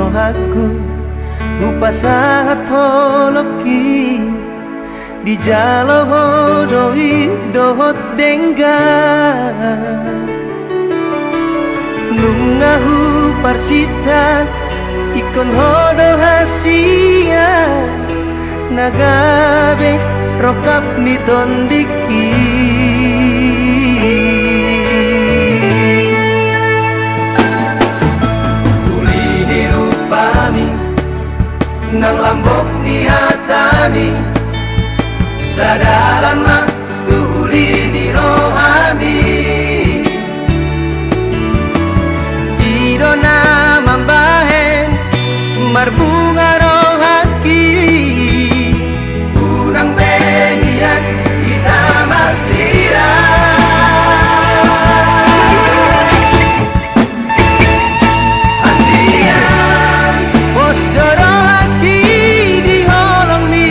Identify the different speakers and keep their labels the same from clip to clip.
Speaker 1: rohaku upasahat holoki di jalo hodoi dohot dengga nungahu parsita ikon hodo hasia nagabe rokap ni tondiki nang lambok ni hatami sadalan mah tuli ni rohami idona mambahen marbunga rohaki unang benian kita masira asian pos dorohaki di holong ni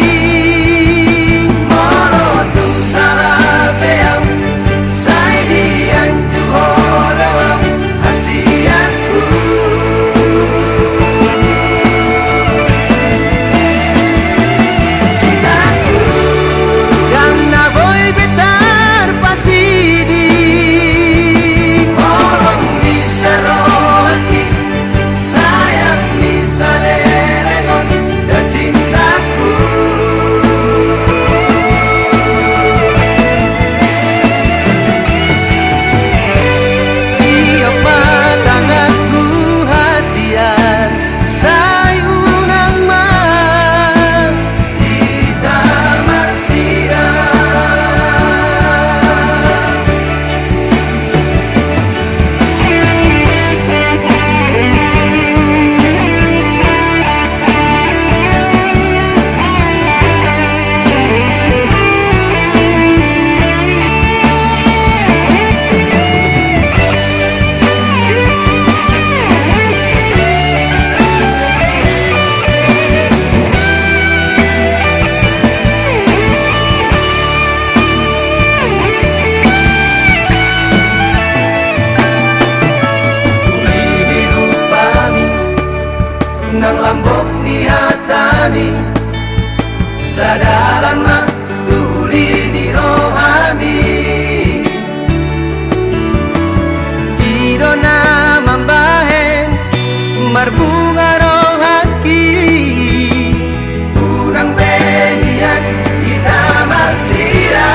Speaker 1: morotung salah beam sai dian tu holong asianku cintaku yang na boy betar pasidi holong bisa rohaki sayang bisa lelengon dan cintaku iyo patanganku hasian sayunang man kita marsira nang lambok ni hatami sadalan mah tuli ni rohami idona mambahen marbunga rohaki unang benian kita marsira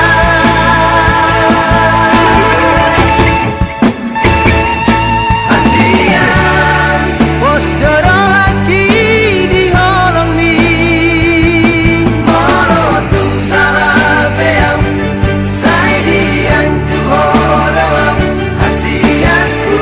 Speaker 1: asian pos dorohaki di holong ni morotung salah beam sai dian tu holong asianku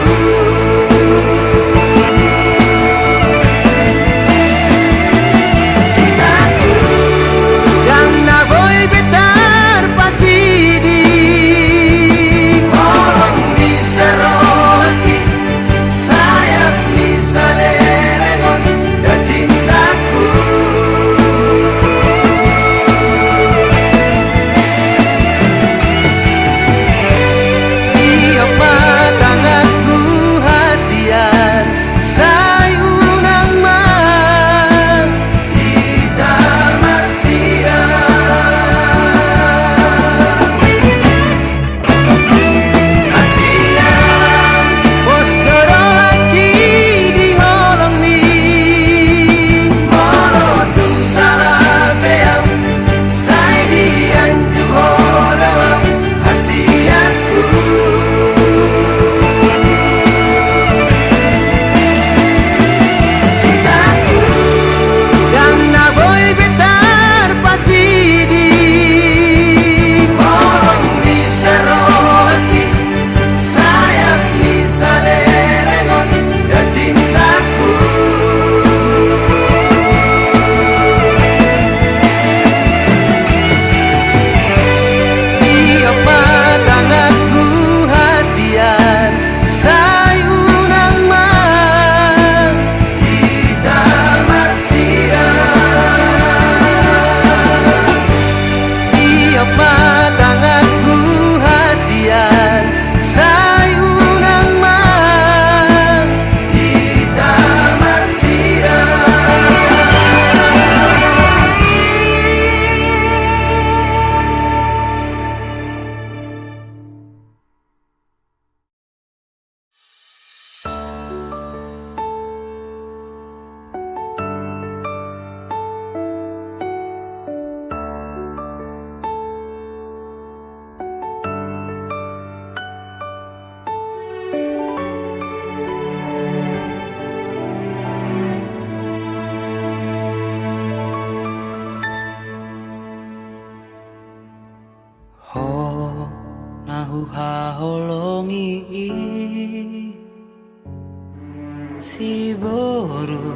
Speaker 2: si boro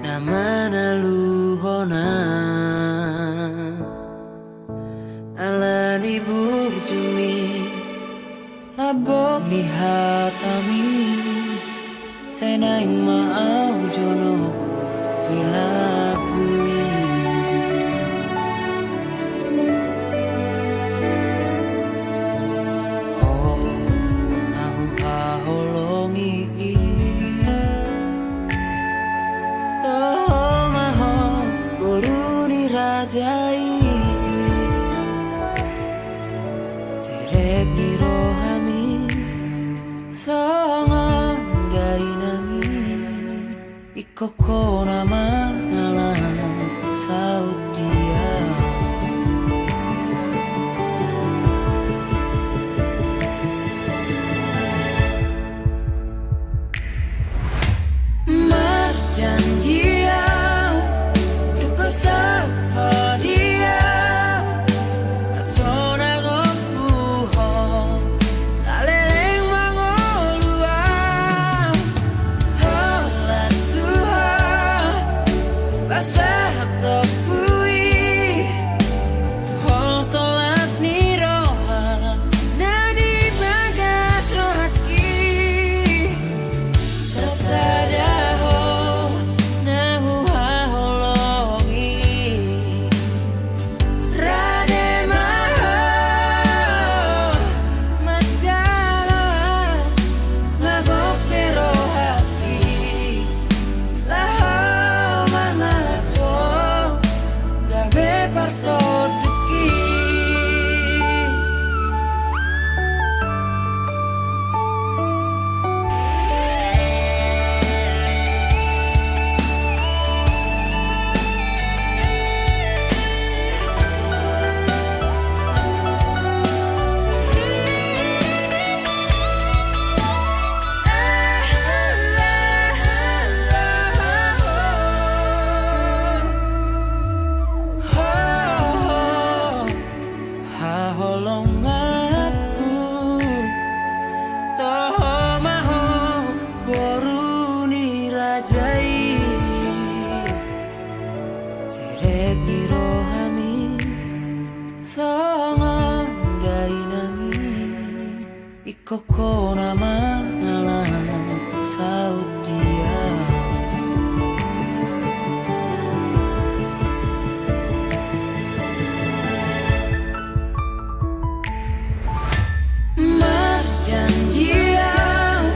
Speaker 2: namana luhona alani burjumi labok ni hatami senaing maau jono hilap bumi oh nahu haholongi toh maho boruni rajai serep ni rohami songo dainami ikoko nama ngalah saut dia marjanjian duko sapa dia asona gopuho saleleng mangolua holat Tuhan basah topui hol solas ni roha nadi bagas rohaki sasadaho nahu haholongi rade maho macala lagok perohaki laho mangalako gabe parsoduki haholong aku toh maho boruni rajai serep ni rohami songo dainami ikoko nama ngalah saut dia marjanjian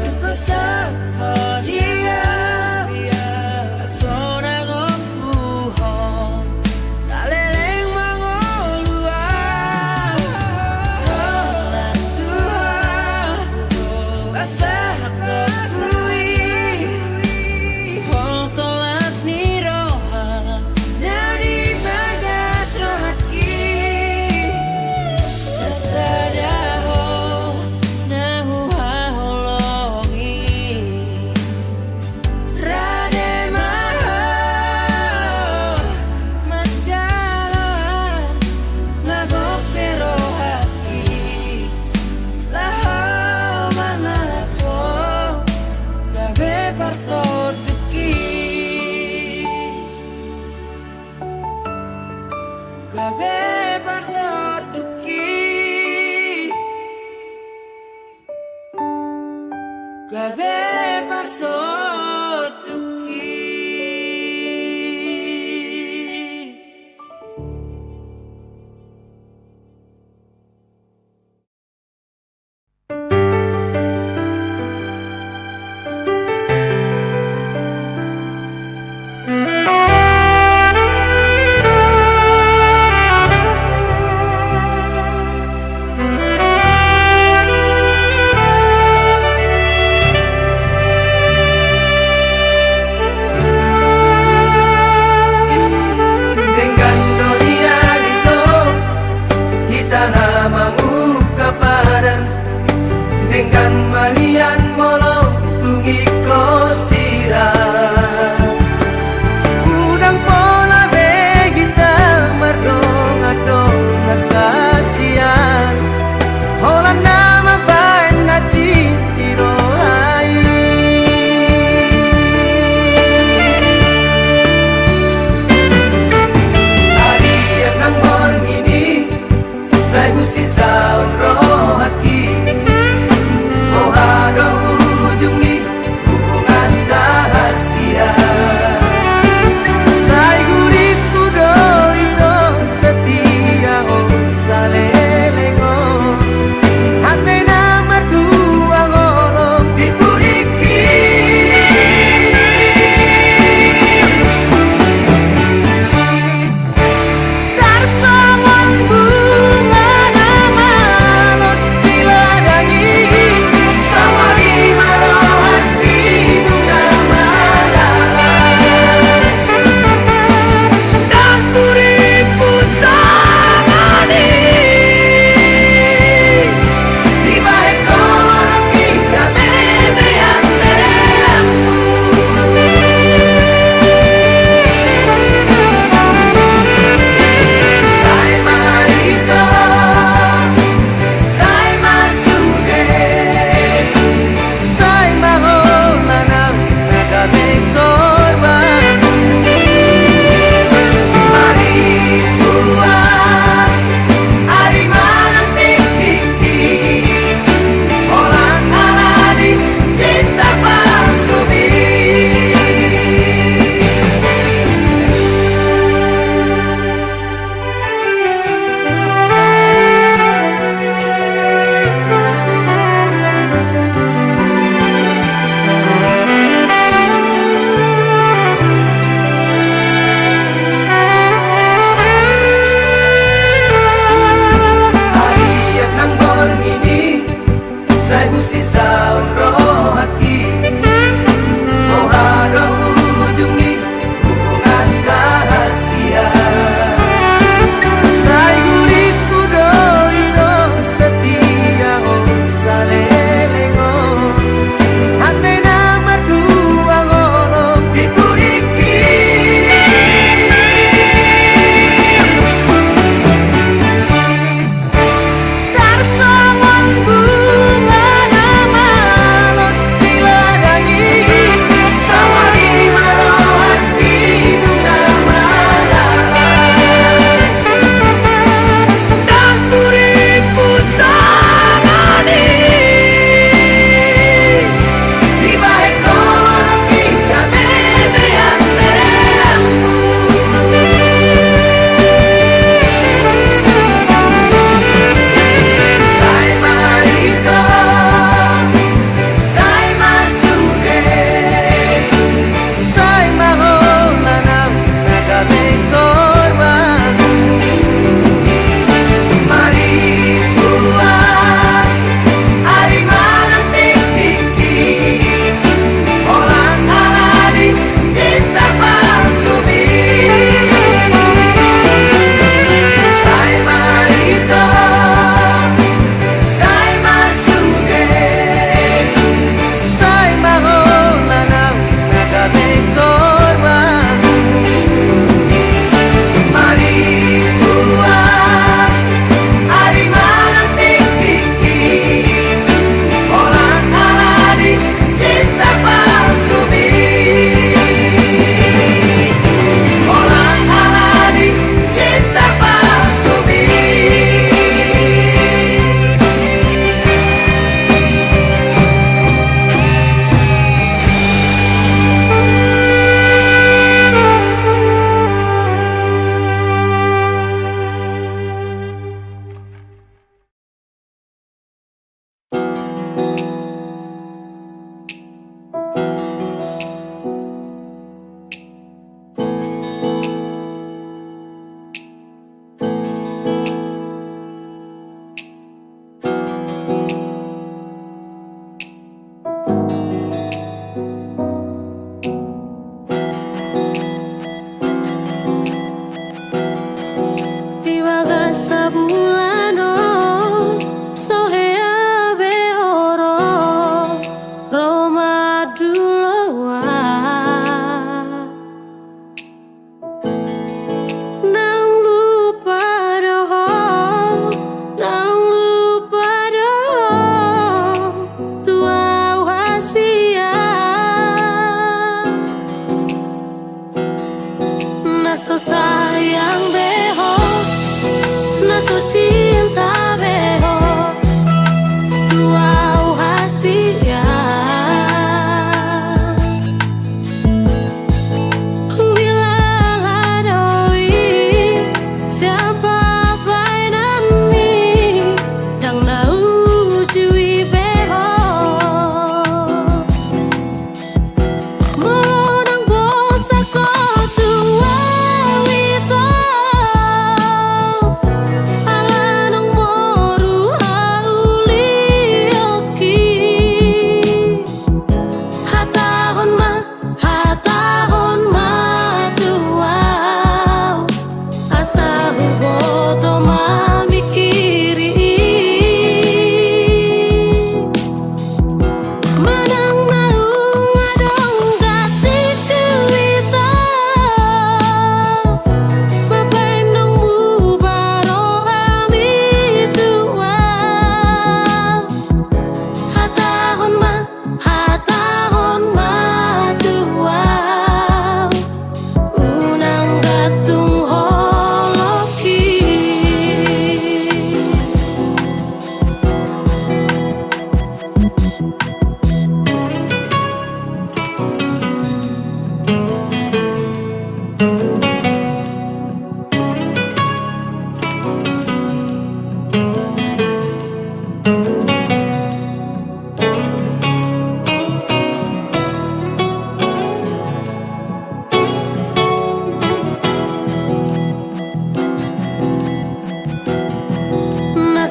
Speaker 2: duko sapa dia asona gopuho saleleng mangolua holat Tuhan basah topui hol solas ni roha nadi bagas rohaki sasadaho nahu haholongi rade maho macala lagok perohaki laho mangalako gabe parsoduki gabe parsoduki gabe parsoduki
Speaker 1: ada ujung di hubungan rahasia. Sai guriku do itu setia oh salelengo. Hape nama dua ngolong dipuriki. Tarsongon bunga nama los diladani. Sama di marohan di dunia malalan. Dan turipu sangani. Di balik kolong kita bebean lembu. Sai marito, sai masude, sai maholanang nagaming korban. Marisua, ari manang tiki-tiki, orang aladi cinta palsubi. Harian ng borngini, say busi sa rohaki. Mohado ujung di hubungan rahasia. Say guriku do itu setia oh salelengo. Hape nama dua ngolong dipuriki. Tarsongon bunga nama los diladani. Sama di marohan di dunia malalan. Dan turipu sangani. Di balik kolong kita bebean lembu. Sai marito, sai masude, sai maholanang nagaming korban. Marisua, ari manang tiki-tiki, orang aladi cinta palsubi. Sai marito, sai masude, sai maholanang nagaming korban. Marisua, ari manang tiki-tiki, orang aladi cinta palsubi. Orang aladi cinta palsubi.
Speaker 3: Tiwaga sabulano sohea veoro Roma duloa nang lupa doho tua hasia naso sayang beho naso cinta beho tua hasi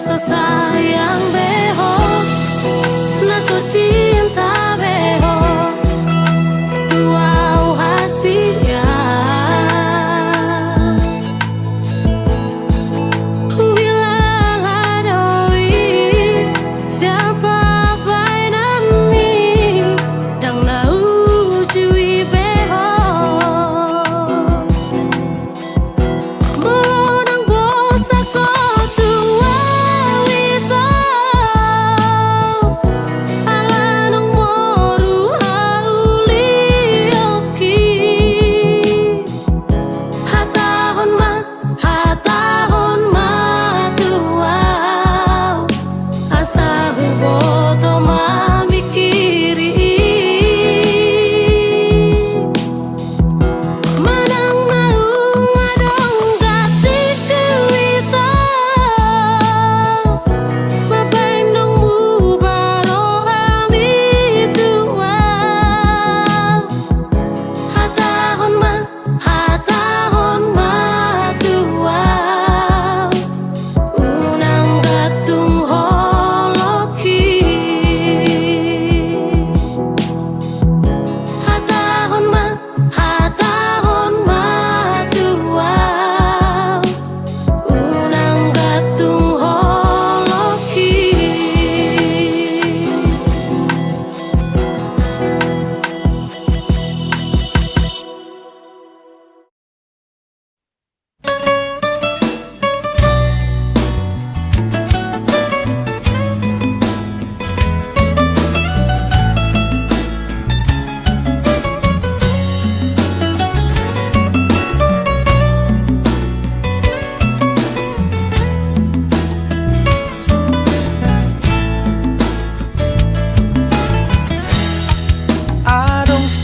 Speaker 3: naso sayang beho, naso cinta beho, tuau hasia.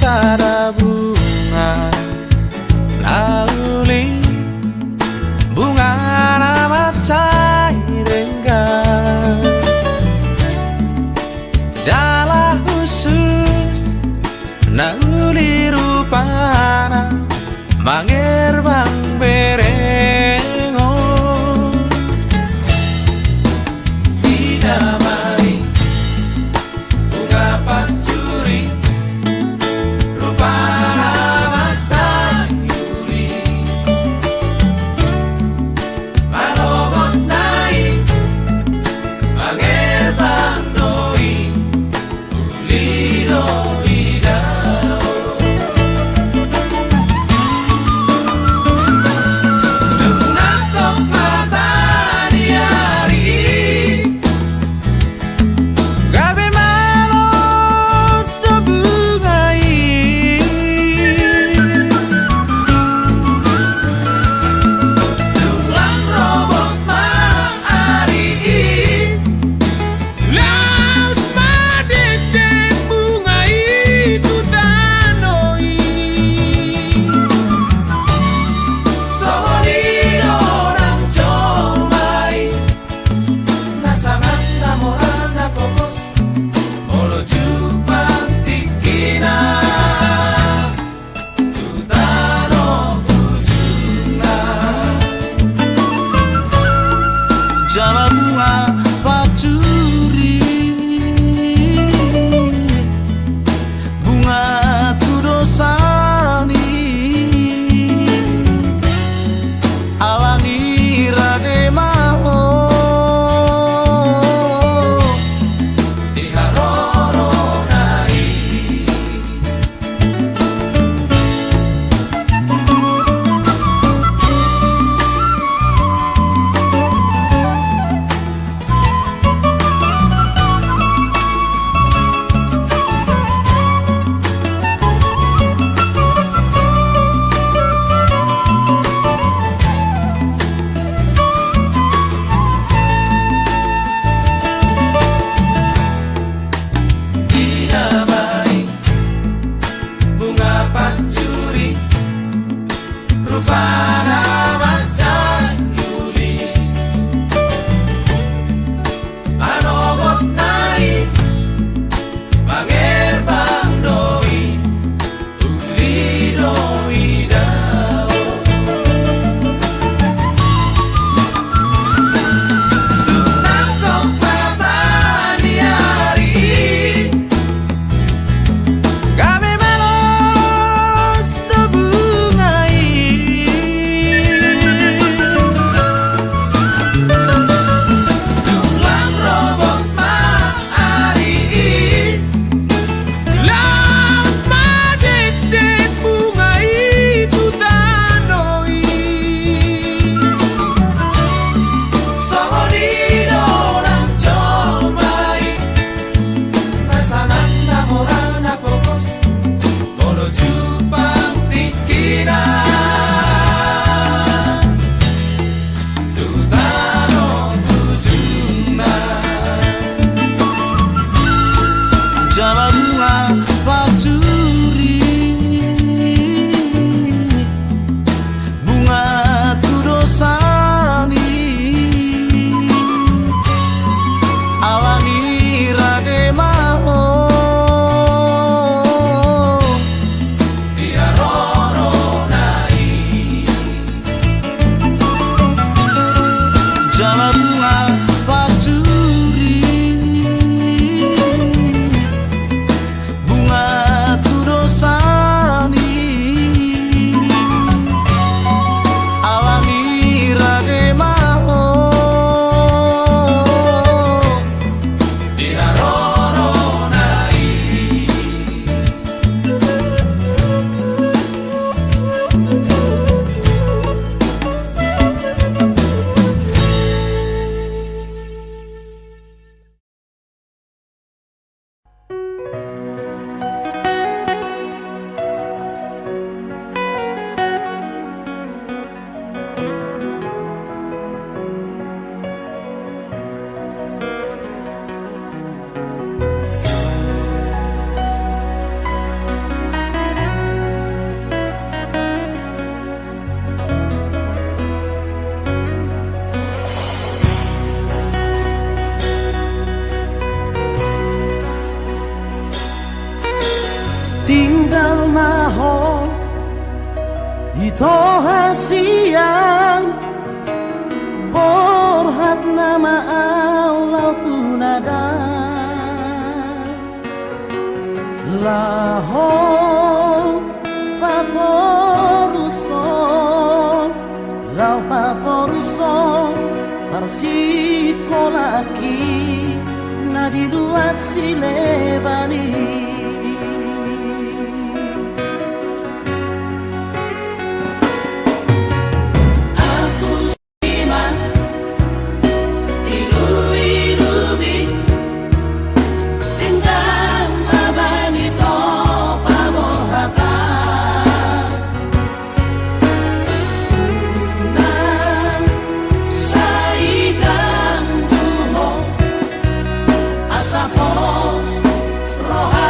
Speaker 1: Ada bunga lauli, bunga nama cairenggan, jala khusus nauli rupana mangir bang berengo dinamai bunga pascuri para masa yuli malobot naik mangerbang doi ulido idao dengan tok mata di hari gabe malos do bungai jala bunga pacuri, bunga tudosani alangi rade maho diharoro nai. Dinamai bunga pascuri rupana masa yuli manobot naik mangerbang doi ulido idao
Speaker 4: bunga pacuri, bunga tudosani alani rage maho jala bunga pacuri, bunga tudosani alani rage maho tinggal maho ito hasiang borhat nama aulau tunada laho patoruson lau patoruson parsikolaki nadiduat silebani
Speaker 2: Roja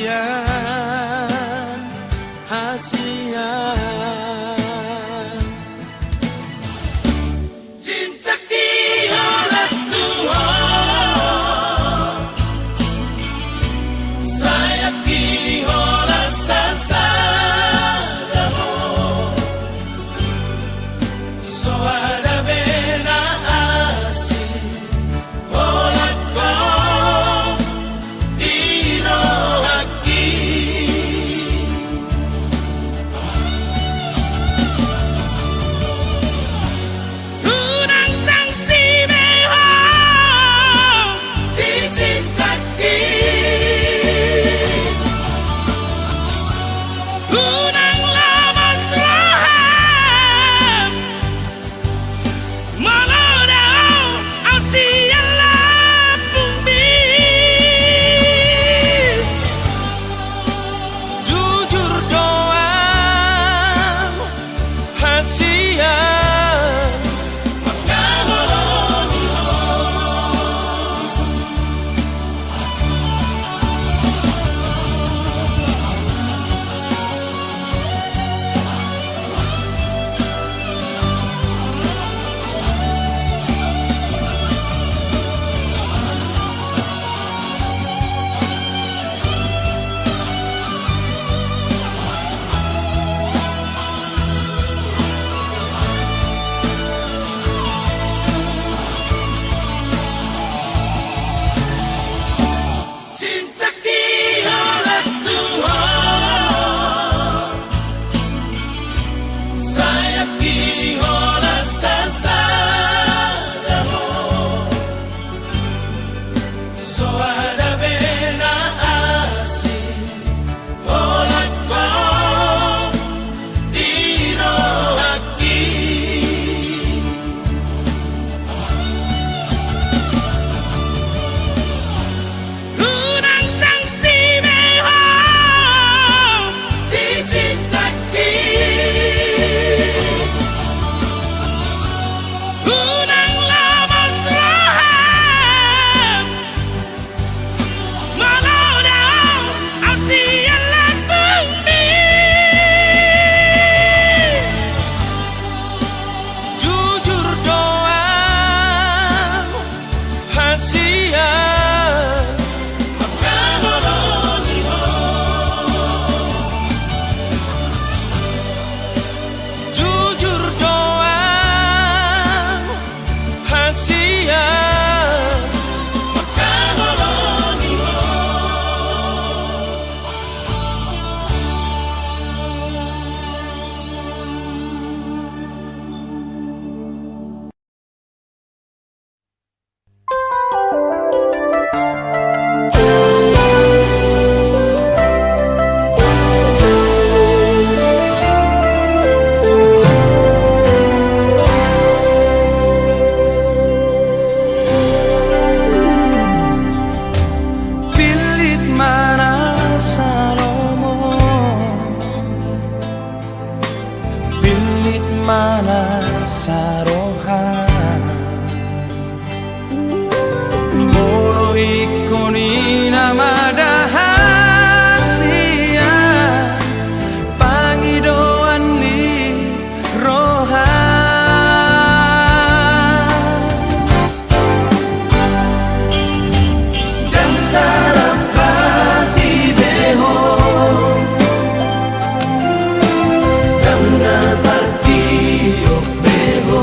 Speaker 2: hasian, hasian. Cinta tiada Tuhan, saya tiada sasadamu, so ada bena asih, olak kau dirohaki. Unang sangsi beho dicintaki, unang lamas raham malodao asialah bumi. Jujur doang hasian, maka holoni ho. Cinta tiada Tuhan, saya tiada sasadamu, so ada bena asih, olak kau dirohaki. Unang sangsi beho dicintaki, unang lamas raham malodao asialah bumi. Jujur doang hasian, maka holoni ho. Jujur doang hasian, maka holoni ho. Pilit mana Salomo, pilit mana sarohan, moro ikoni nama dahasian, pangidoan li rohan. Dan tarapati beho, damna tartiyok beho.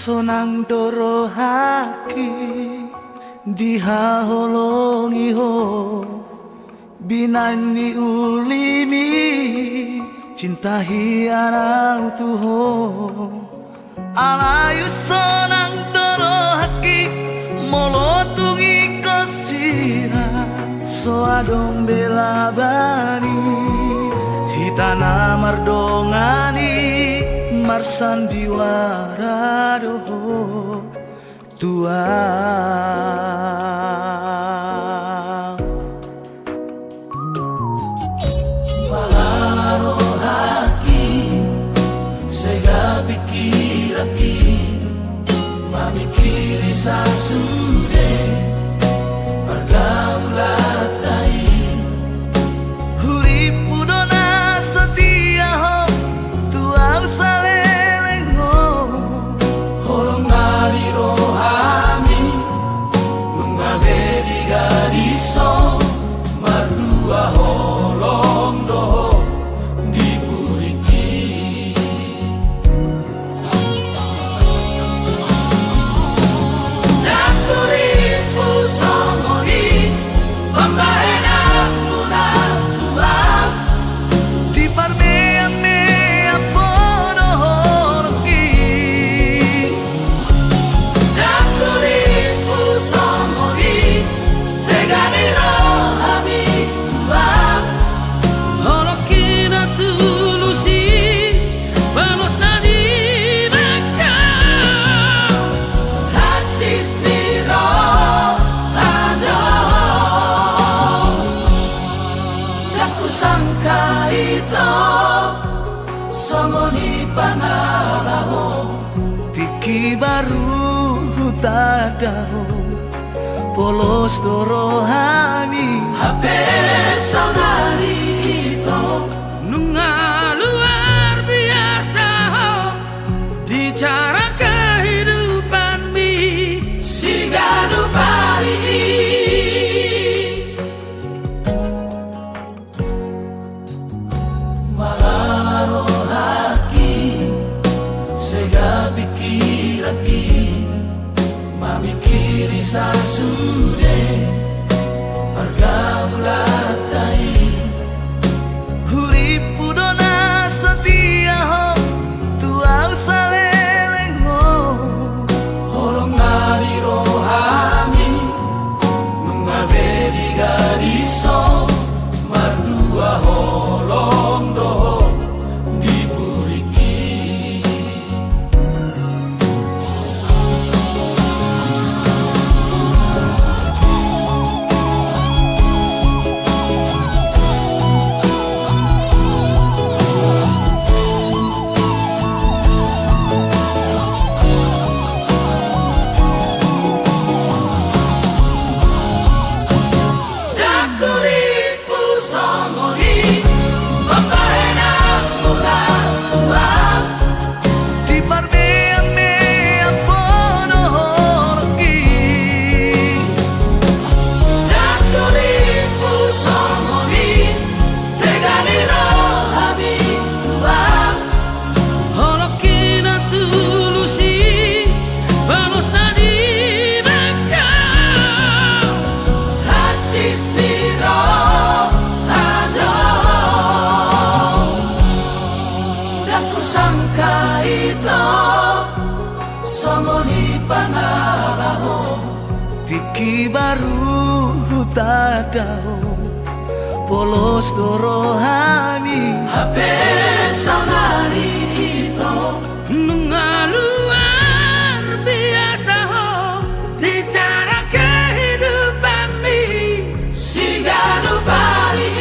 Speaker 4: sonang doro haki dihaholongi ho binani ulimi cinta hianang tuho alayu sonang doro haki molotungi kosira so adong bela bani hitana mardongani marsandiwara doho tua
Speaker 1: Malaro haki sega pikiraki mamikiri sasude pergaulatai
Speaker 4: huripu dona setia ho tua usalelengo
Speaker 1: Horong nari rohani Mengabedi gadiso Mardua holong doho Dipuriki Jakuripu songoni Pembahena muna tuam
Speaker 4: di parmeame apono horoki
Speaker 1: Jakuripu songoni Tegani rohami tuam
Speaker 3: Holokina tulusi Vamos nadi maka
Speaker 1: Hasit niro ada Aku sangka itu Songoni panalaho
Speaker 4: tiki baru tadao polos dorohami
Speaker 1: Hape saudari itu
Speaker 3: Nunga luar biasa di cara kehidupan mi
Speaker 1: Sigadu pari Malaro haki Sega pikiraki Mamikiri sasude Pergaulatai
Speaker 4: huripu dona setia ho tua usalelengo
Speaker 1: Horong nari rohami Mengabedi gadiso Mardua holong doho Dipuriki Jakuripu songoni Pembahena muna tuam
Speaker 4: di parmeame apono horoki
Speaker 1: Jakuripu songoni Tegani rohami tuam
Speaker 3: Holokina tulusi Vamos nadi maka
Speaker 1: Hasit niro ada Aku sangka itu Songoni panalaho
Speaker 4: tiki baru tadao polos dorohami
Speaker 1: Hape saudari itu
Speaker 3: Nunga luar biasa di cara kehidupan mi
Speaker 1: Sigadu pari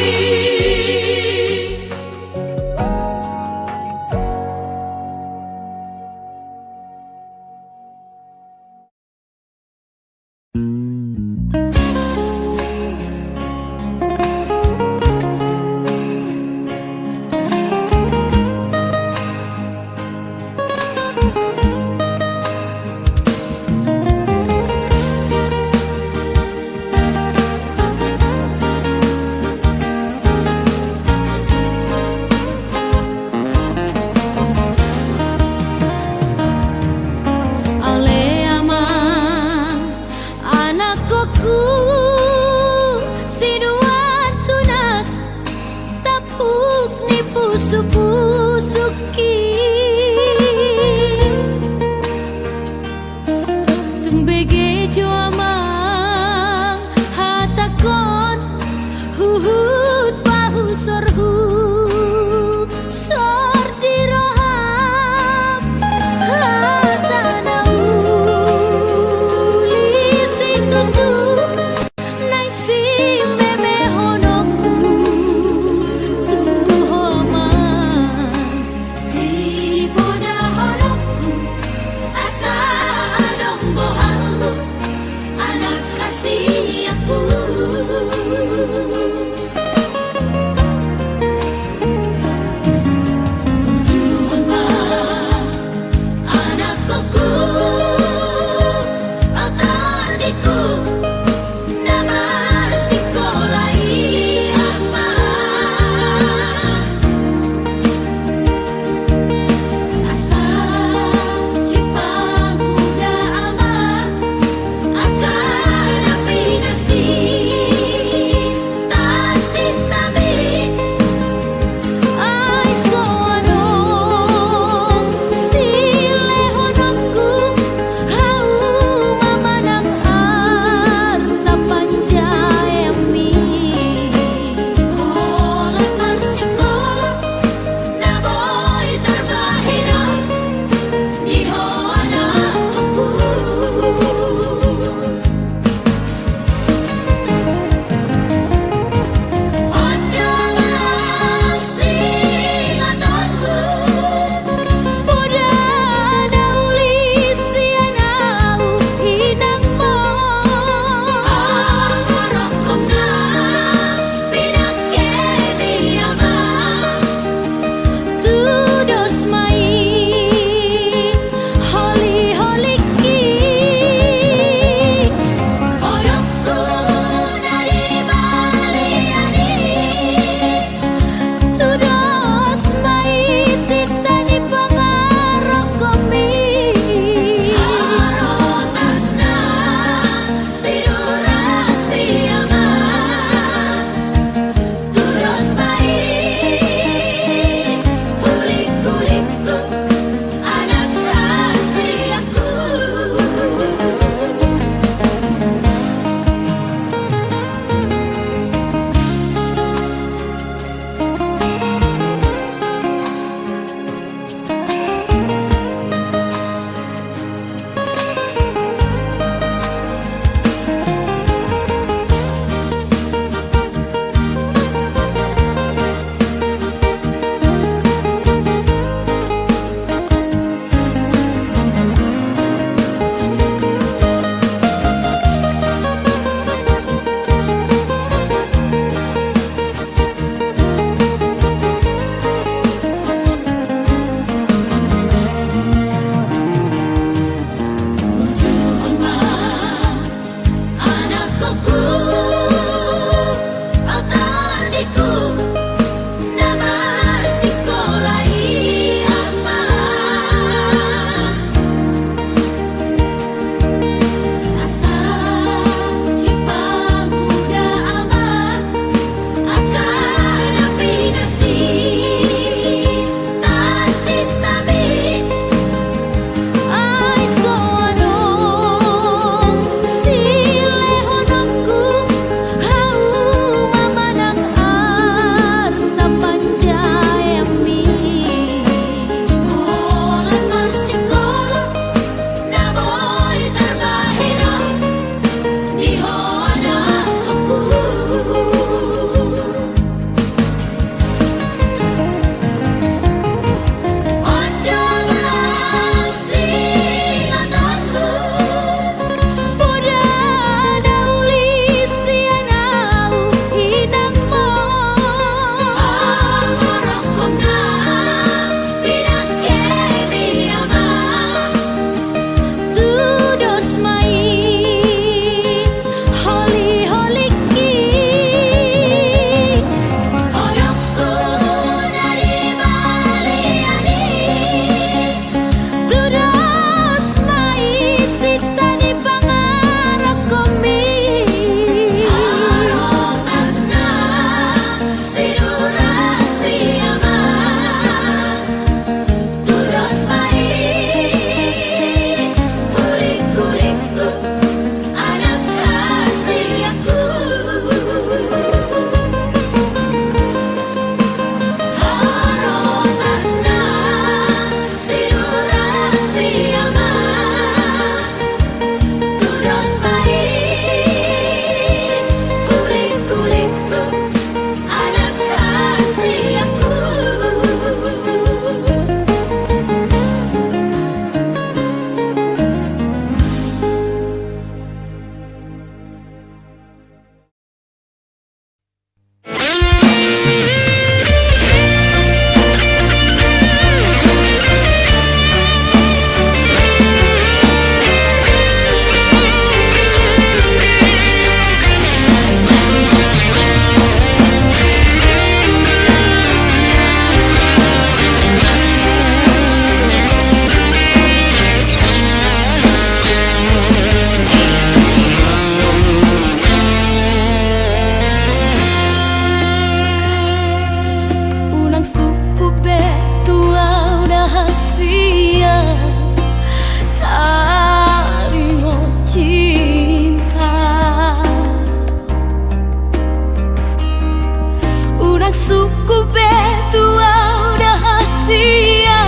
Speaker 5: suku betua rahasia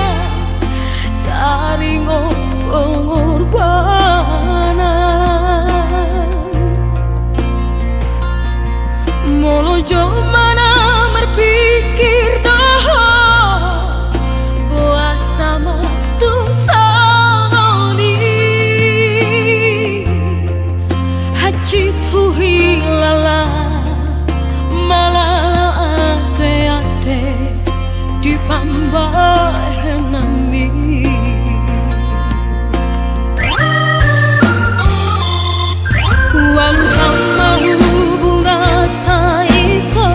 Speaker 5: taringo pengorbanan molo mana berpikir dah bahwa sama tung sangoni haji tuhi lala malala ate di pambar nami Wan kang mau bunga taiko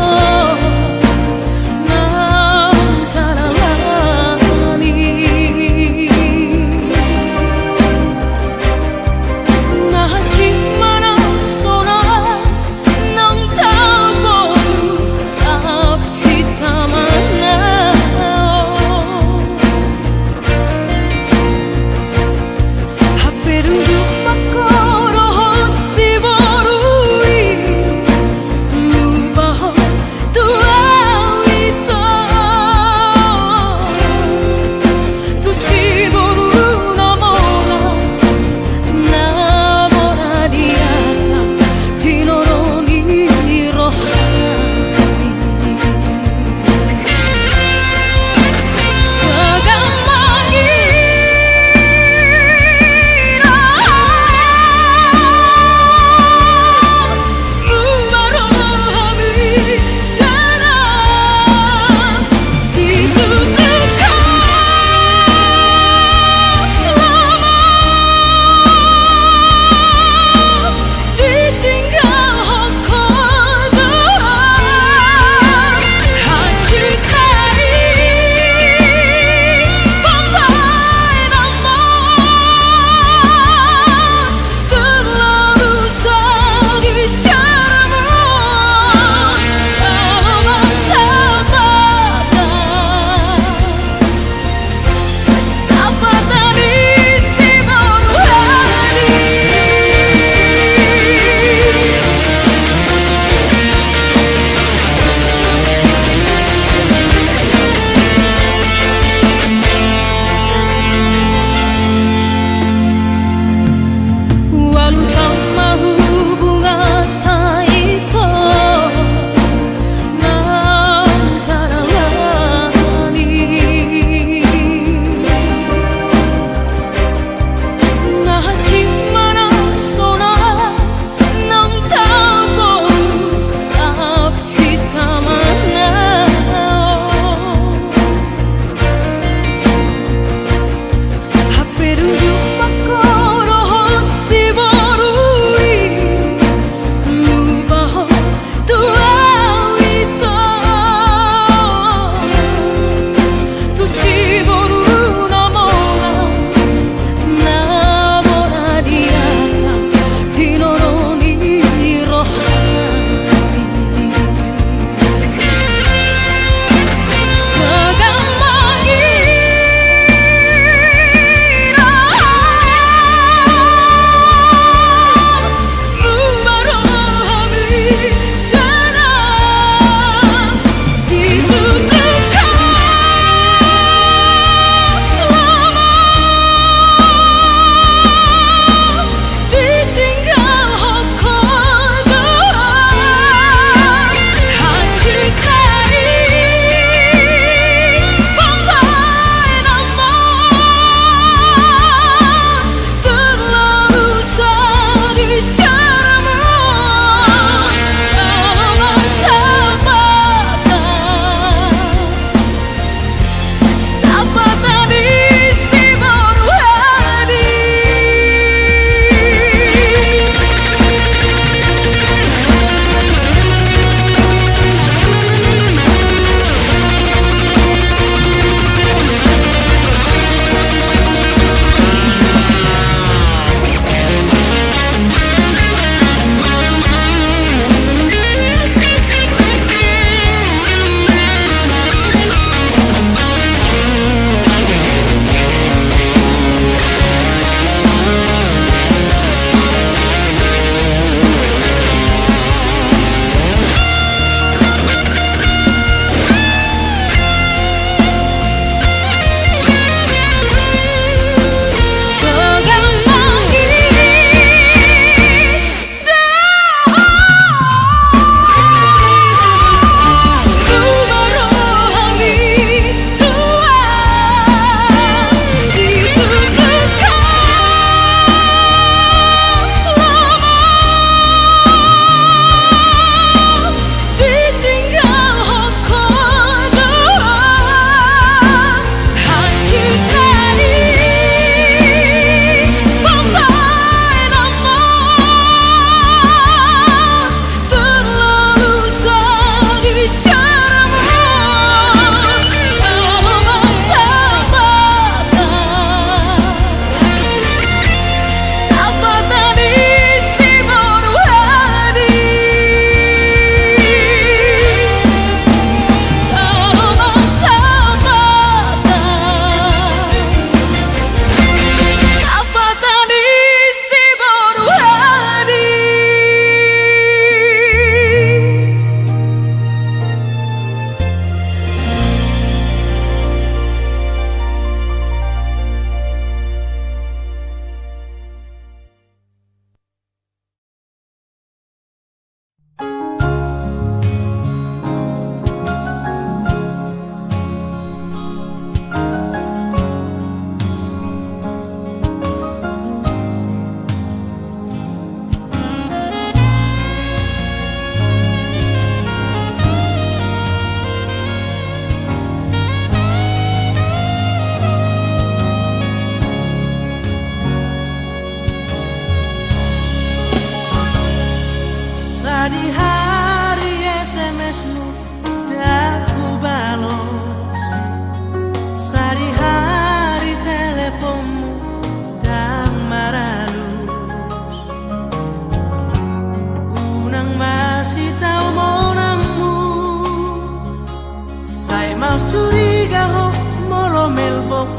Speaker 2: melbok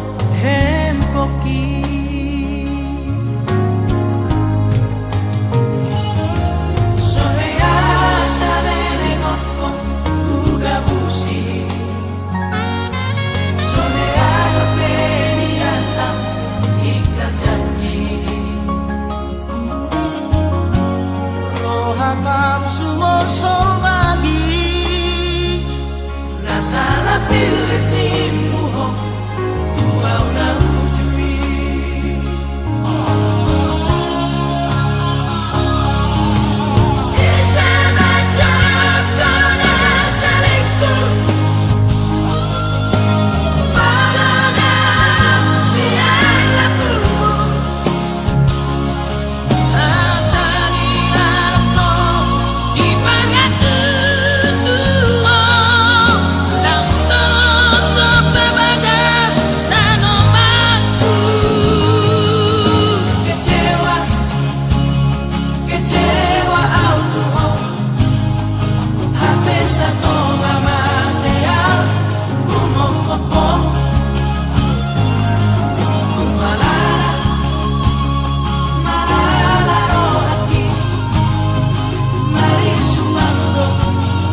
Speaker 2: hem koki Sohea sabele ngokong ugabusi Sohea gapeni alam ikat janji Rohatam suwon solbagi Nasalah pilit ni muhong Tuau na ujui Isa madam kona salingkung Malana siang lakumu Hatani anak ko Di pangatu tuo Langsung untuk berbagas tanomanku Kecewa, kecewa autuho Habis satu material Umum kopong Malala, malala rohaki Mari suamdo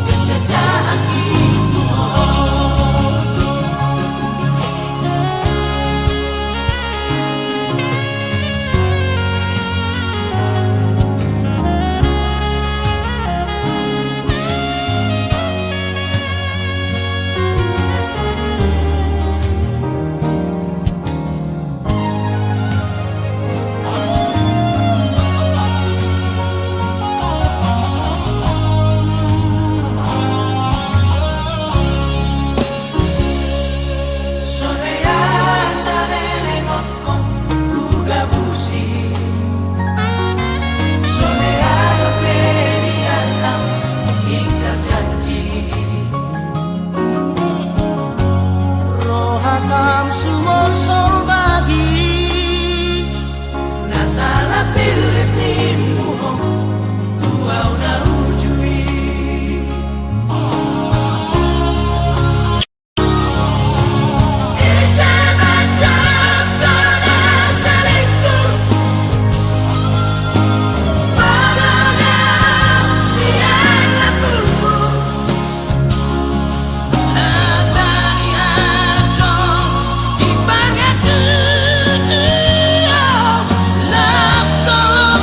Speaker 2: kesejahteraan itu Sohea sabele ngokong ugabusi Sohea gapeni alam ikat janji Rohatam suwon solbagi Nasalah pilit ni muhong Tuau na ujui Isa madam kona salingkung Malana siang lakumu Hatani anak ko Di pangatu tuo Langsung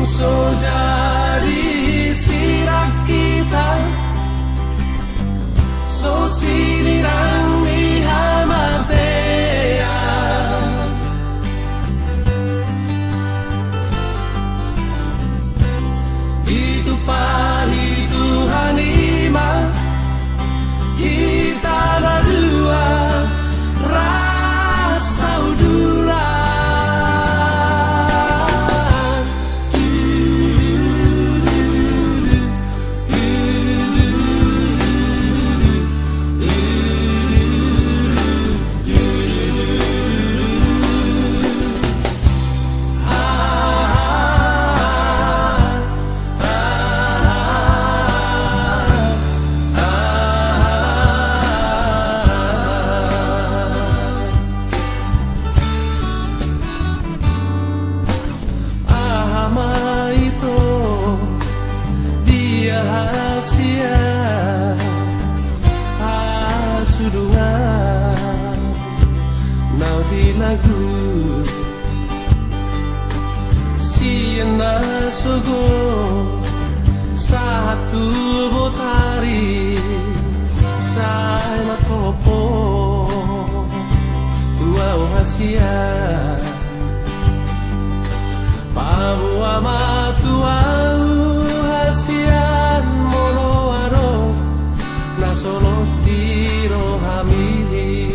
Speaker 6: tungso jadi sirak kita so sinirang ni hamatea itu pahi Tuhan ima kita dua rap saudara. Rahasia sudungan nau di lagu siena sogo satu botari sai makopo tua rahasia Papua matuau hasian moloaro na solo tiro hamili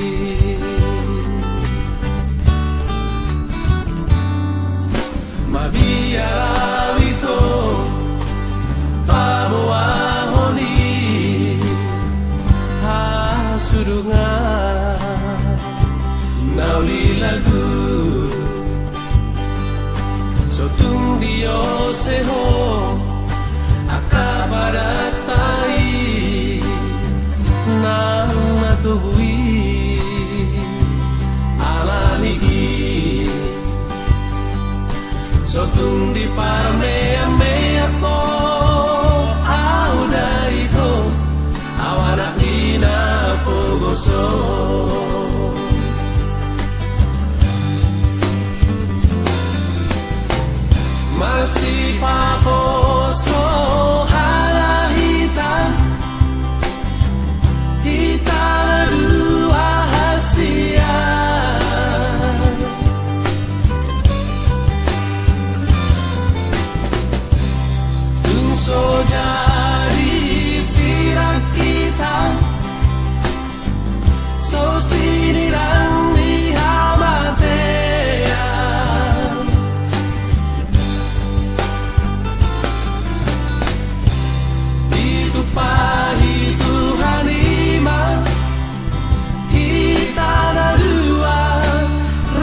Speaker 6: mabiara wito Papua honi hasudungan nauli lagu sotung dio seho akabaratai nang natuhui alani sotung di parmea ko auda ito awana ina pogoso masih paposo harahita kita dua hasia tungso jadi sirak kita so sinirang di hamatea pahi Tuhan ima kita dua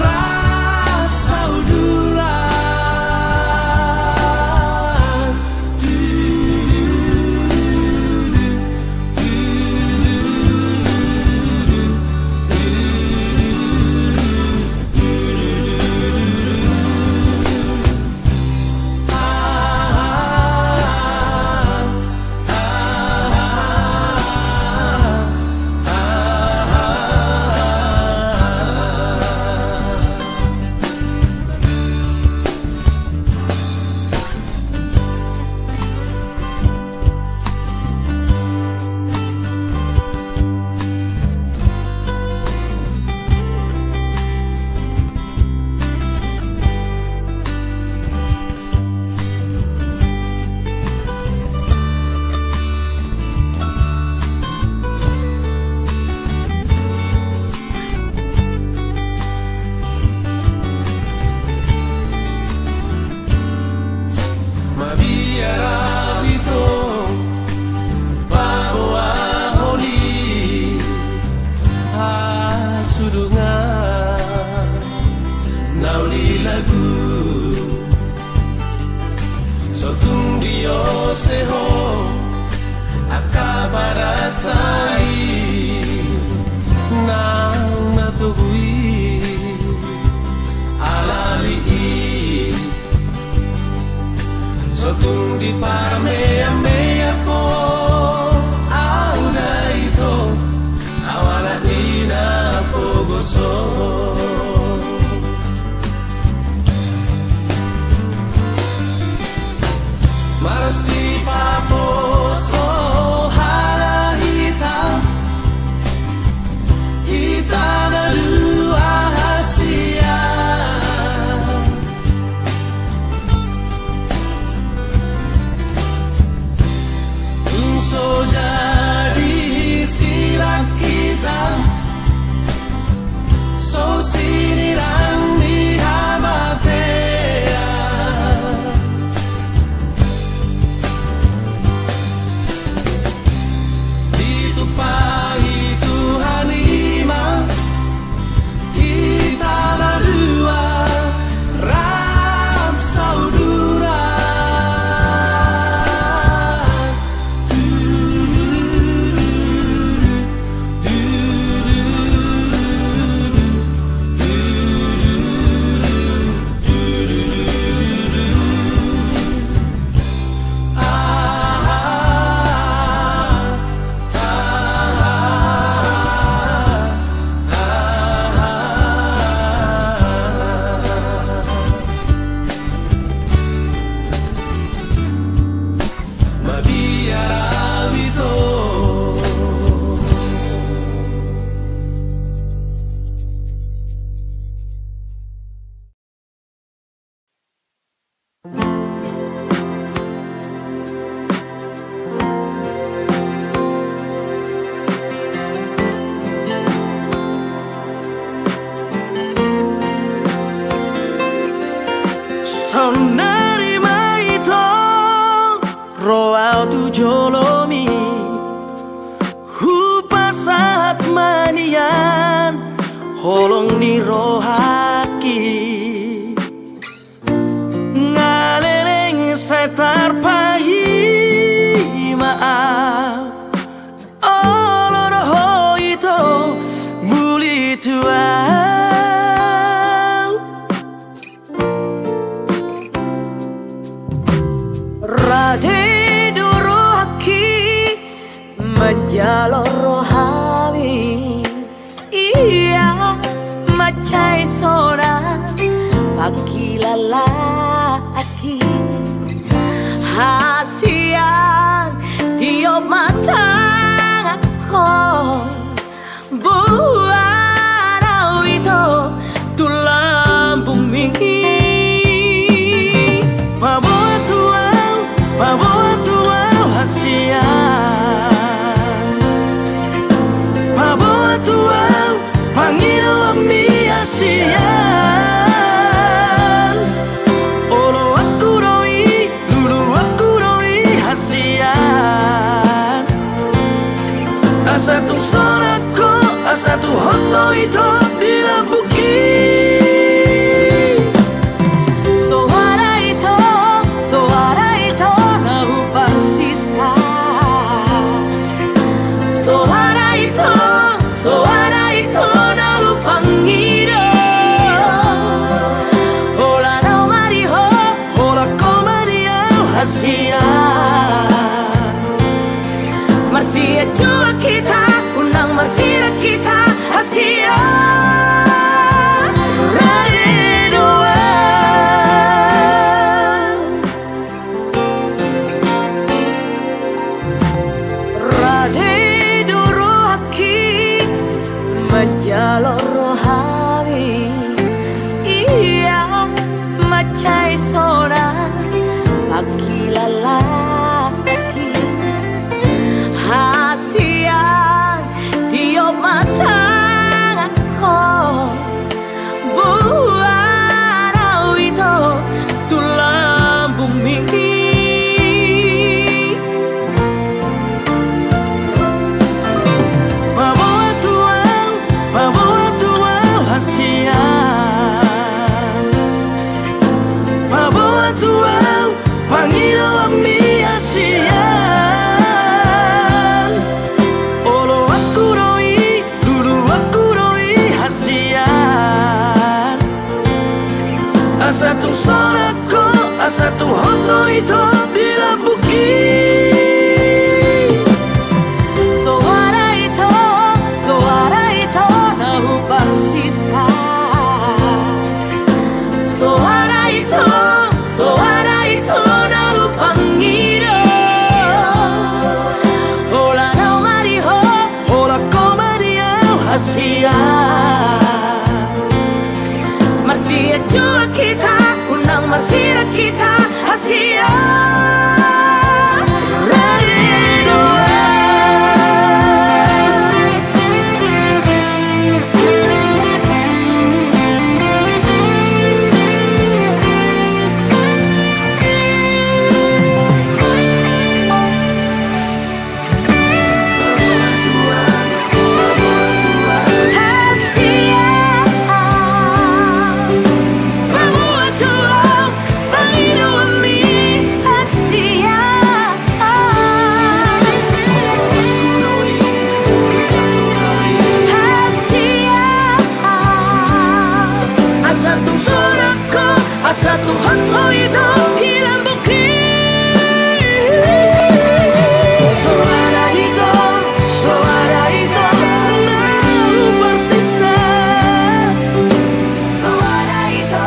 Speaker 6: rap saudara sotung dio seho akabaratai nang natuhui alali sotung di parmea ko auda ito awana ina pogoso si paposo harahita hita na luahasia unso jadi sila kita so sinirang di hamatea dito pa Tuhan ima kita lalua rap saudara
Speaker 4: Sonarima ito roao tu jolomi hupasat manian holong ni rohaki ngaleleng setar pahi maaf oloroho ito muli tuan Rade durohaki menjalor rohami iya semacai sona pagi lalaki hasian tiup matang aku buat itu tulang bumi Paboa tuau hasian Paboa tuau pangilo ami hasian Olo aku roi, lulu aku roi hasian Asa tu sorako, asa tu hoto ito dilabuki Marsia jua kita, undang marsia kita Asia Rade dua Rade durohaki menjalor rohami iya semacai sona pagi lalaki hasian tiup matang aku buat itu tulang bumi Paboa tuau hasian Paboa tuau pangilo ami hasian Olo aku roi, lulu aku roi hasian Asa tu sorako, asa tu hoto itu dilabuki Suara itu nahupan sita Suara itu nahupan ngira masihlah kita Asia. Ready to satu hak itu hilang bukit. Suara itu mau bersita. Suara itu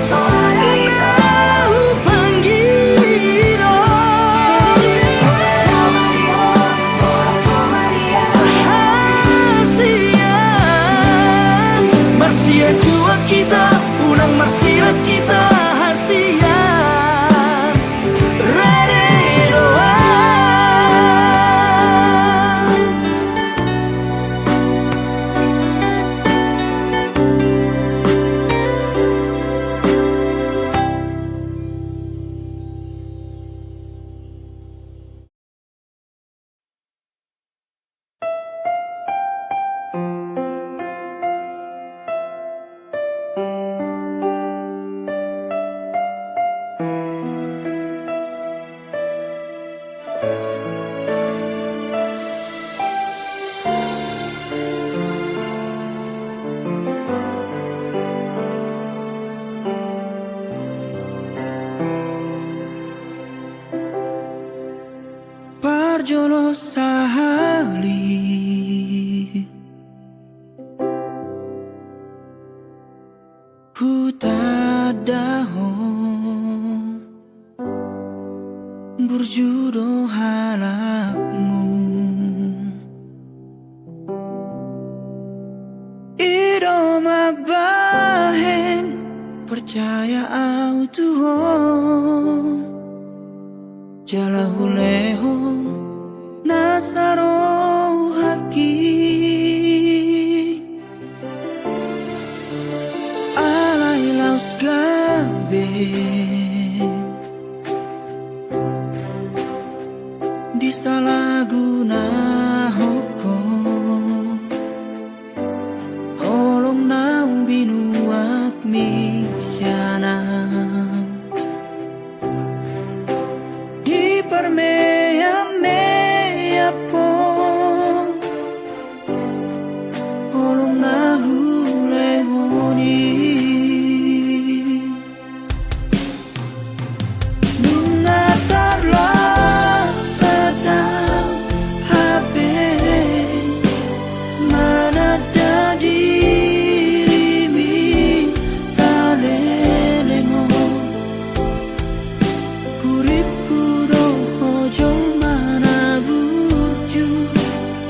Speaker 4: mau panggil. Marsia jua kita, ulang marsia kita. Parjolo sahali hutadahong berjudo halakmu iroma bahen percaya au Tuhan jalahu lehong Nasaro haki alai laus gabe disalahguna hukum holong naung binuat misyana di permea pong holong nahu lehoni mengatarlah patang HP mana dirimi salelemo kuripku doho jol mana buju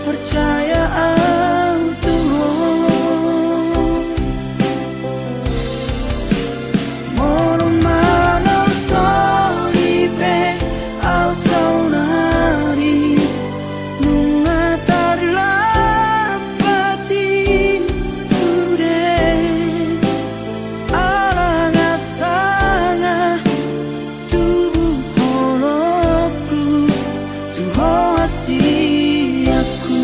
Speaker 4: percaya au Tuhan molong manau solipe au saunari mengatarlah pati sude alang asanga tubuh holokku tuho hasiaku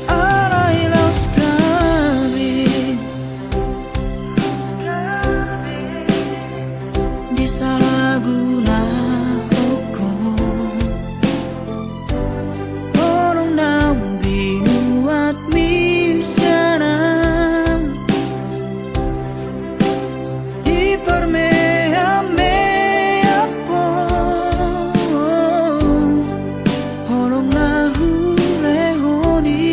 Speaker 4: alai laus kami disalahguna hukum holong naung binuat misyana di permea pong holong nahu lehoni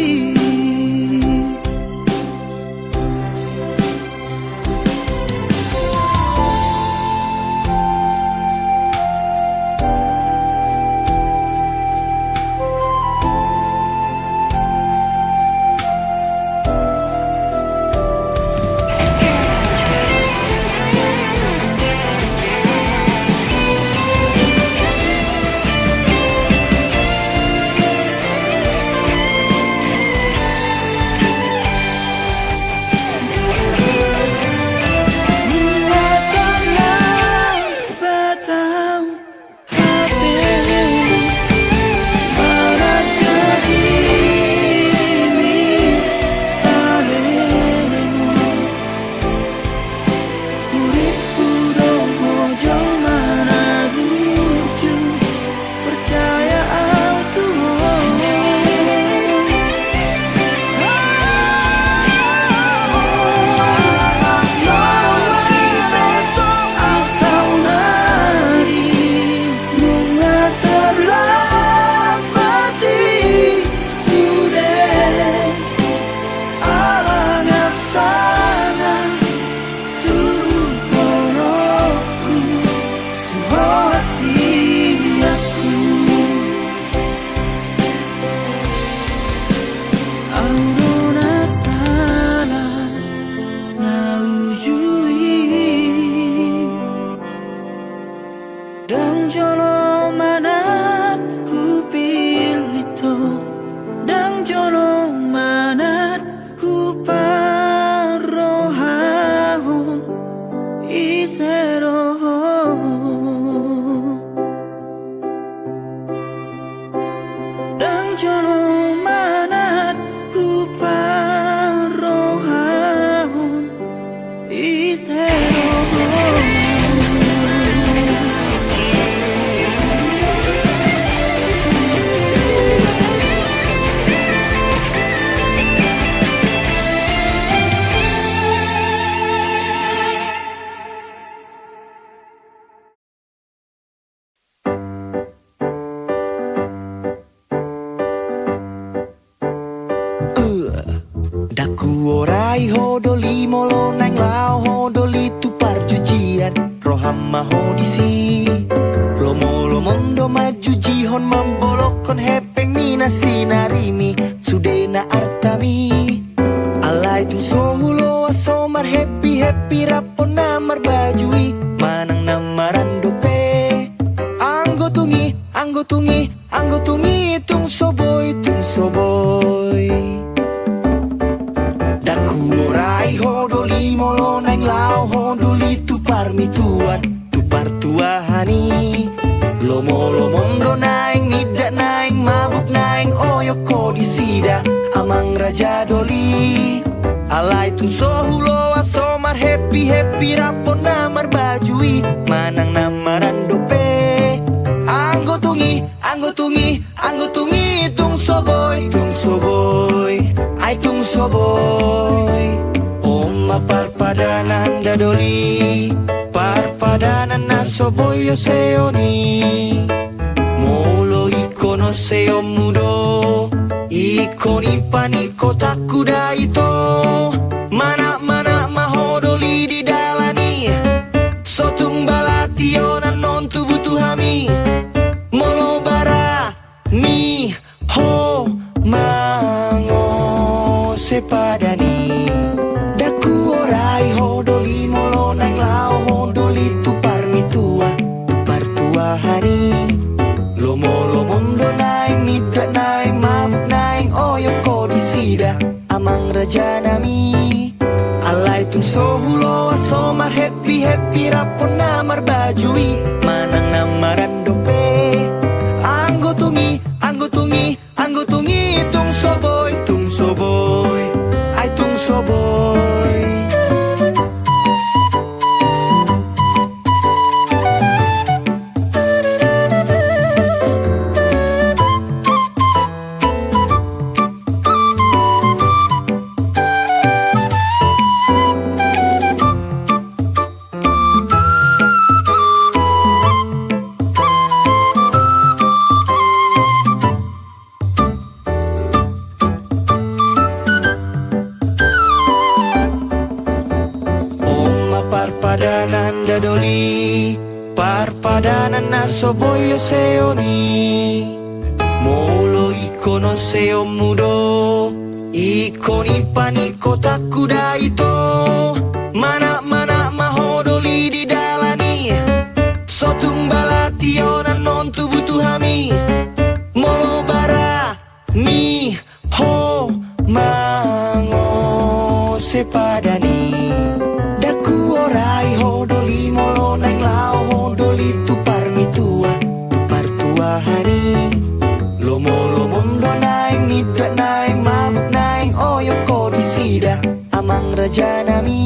Speaker 1: Daku orai hodoli molo nang lao hodoli tu parjujian rohamma hodisi lomo lomondo maju jihon mambolokon hepeng mina sinarimi sudena artami alai tu sohulo asomar happy happy rapon namar bajui manang namaran dope anggo tungi tung soboy Daku orai hodoli molo nang lao hodoli tu parmituan tu partuahani lomo lomondo naing midak naing mabuk naing oyo kodisida amang raja doli alai tun sohulo asomar happy happy rapon namar bajui manang namaran dope anggo tungi tung soboy ai tung soboy Oma parpadanan dadoli parpadanan na soboy yo seoni molo ikono seo mudo ikoni paniko takuda ito mana mahodoli di dalani sotung balationan non tubutuhami molo bara ni ho mango sepadani daku orai hodoli molo nang lao hodoli tu parmituan tu partuahani lomo lomondo naing midak naing mabuk naing oyo kodisida amang raja nami alai tung sohulo asomar happy happy rapon namar bajui manang namaran dope anggo tungi tung soboy ai tung soboy parpadanan dadoli parpadanan na soboy yo seoni molo ikono seo mudo ikoni paniko takuda ito mana mahodoli di dalani sotung balationan non tubutuhami molo bara ni ho mango sepadani daku orai hodoli molo nang lao hodoli tu parmituan tu partuahani lomo lomondo naing midak naing mabuk naing oyo kodisida amang raja nami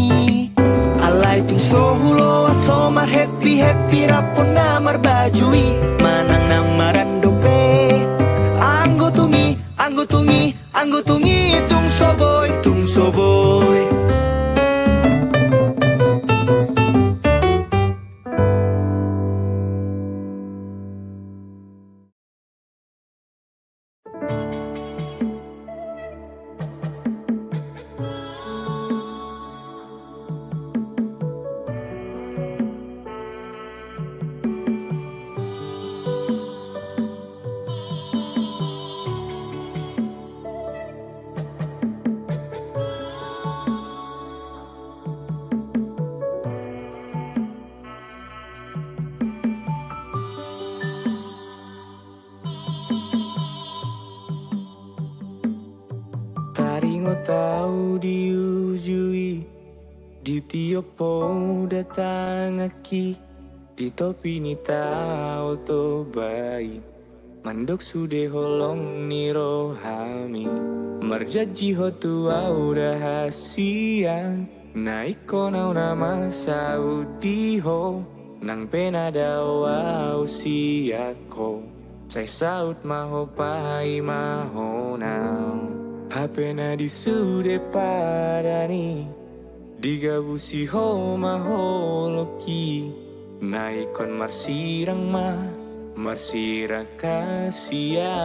Speaker 1: alai tung sohulo asomar happy happy rapon namar bajui manang namaran dope anggo tungi tung soboy
Speaker 7: Taringo tau diujui di tiopo datang aki di topi ni tau to bai mandok sude holong ni rohami marjaji ho tu au rahasia na iko na nama Saudi ho nang penadaw si ako say saut maho pai maho now hape na disude padani digabusi ho maho loki na ikon marsirang marsira kasia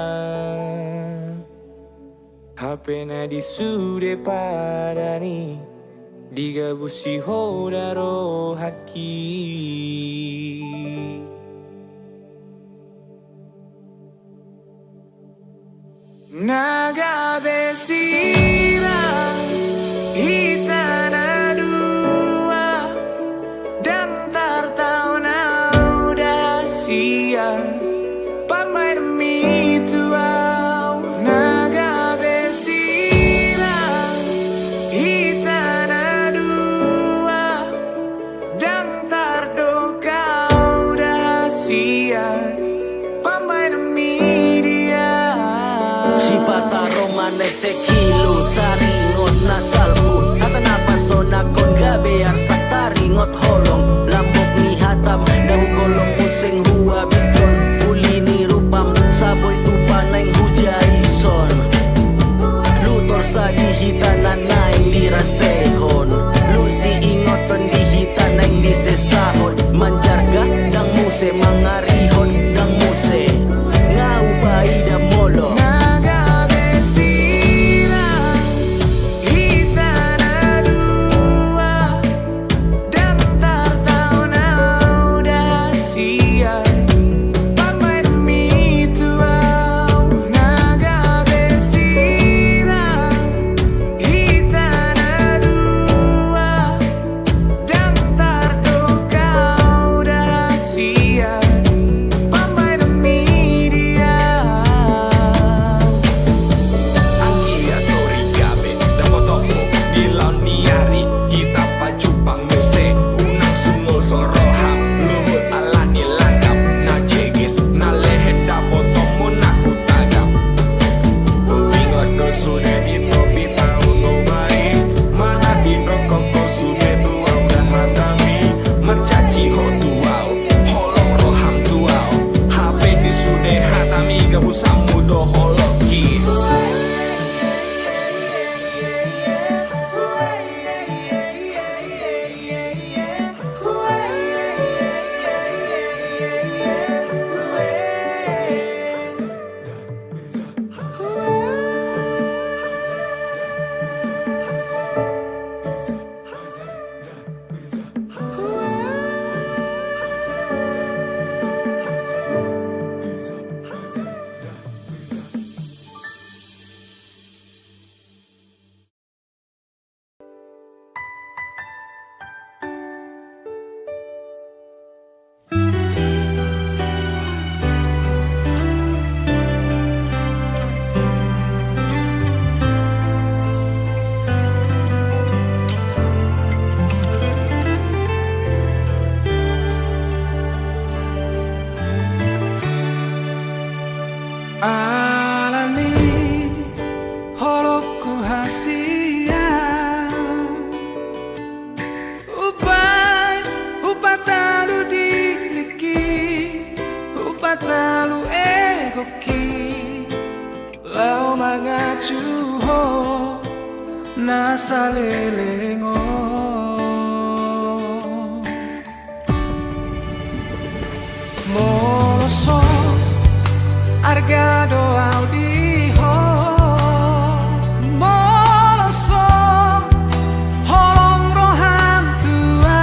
Speaker 7: hape na disude padani digabusi ho daro haki naga besira hitana dua dan tartau na udah siang pamai demi tuau naga besira hitana dua dan tardo kau udah siang pamai demi dia
Speaker 1: Si pata romane tekilu taringot nasalku Hata napasona kon gabe arsak taringot holong Lambok ni hatam dahu golong useng hua biton Uli ni rupam saboy tupa naing hujaison Lutor sa dihitanan naing dirasehon Lusi ingoton dihitan naing disesahon Manjarga dang muse mangarihon dang muse Ngau bai da molo
Speaker 6: Alami holokku hasia upatalu diriki upatalu egoki lau mangacuho nasalelengo moloso Argado audiho moloso holong roham tua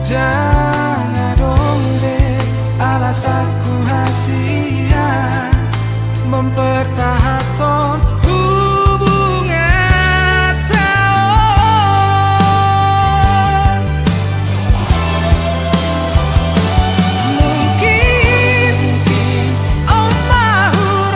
Speaker 6: jangan dong deh alasanku hasia mempertahankan hubungan tahun mungkin oh mahu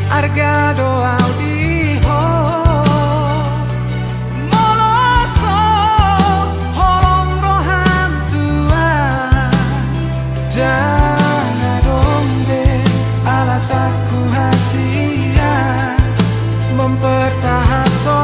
Speaker 6: Arga doa di ho Moloso holong rohan tua Dan adombe alas aku hasia Mempertahankan